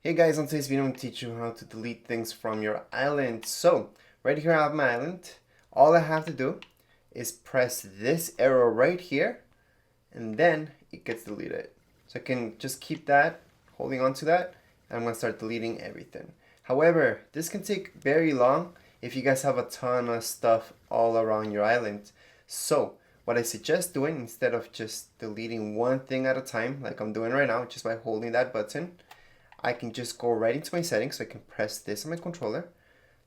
Hey guys, on today's video I'm going to teach you how to delete things from your island. So, right here I have my island. All I have to do is press this arrow right here and then it gets deleted. So I can just keep that, holding on to that, and I'm going to start deleting everything. However, this can take very long if you guys have a ton of stuff all around your island. So, what I suggest doing, instead of just deleting one thing at a time like I'm doing right now, just by holding that button, I can just go right into my settings. So I can press this on my controller,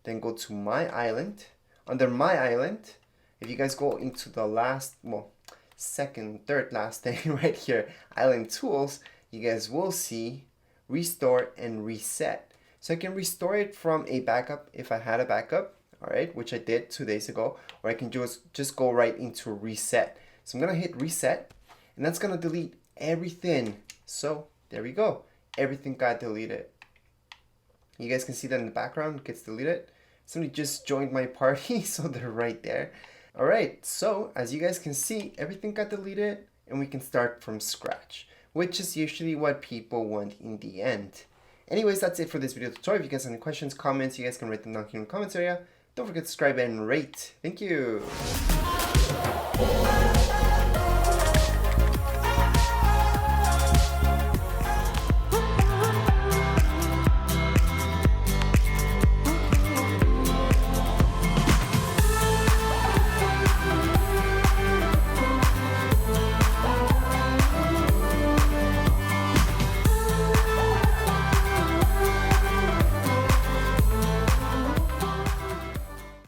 then go to my island. Under my island, if you guys go into the last, well, second, third last thing right here, island tools, you guys will see restore and reset. So I can restore it from a backup if I had a backup, all right, which I did 2 days ago, or I can just go right into reset. So I'm gonna hit reset, and that's gonna delete everything. So there we go. Everything got deleted. You guys can see that in the background, it gets deleted. Somebody just joined my party, so they're right there. All right, so as you guys can see, everything got deleted and we can start from scratch, which is usually what people want in the end. Anyways, that's it for this video tutorial. If you guys have any questions, comments, you guys can write them down here in the comments area. Don't forget to subscribe and rate. Thank you.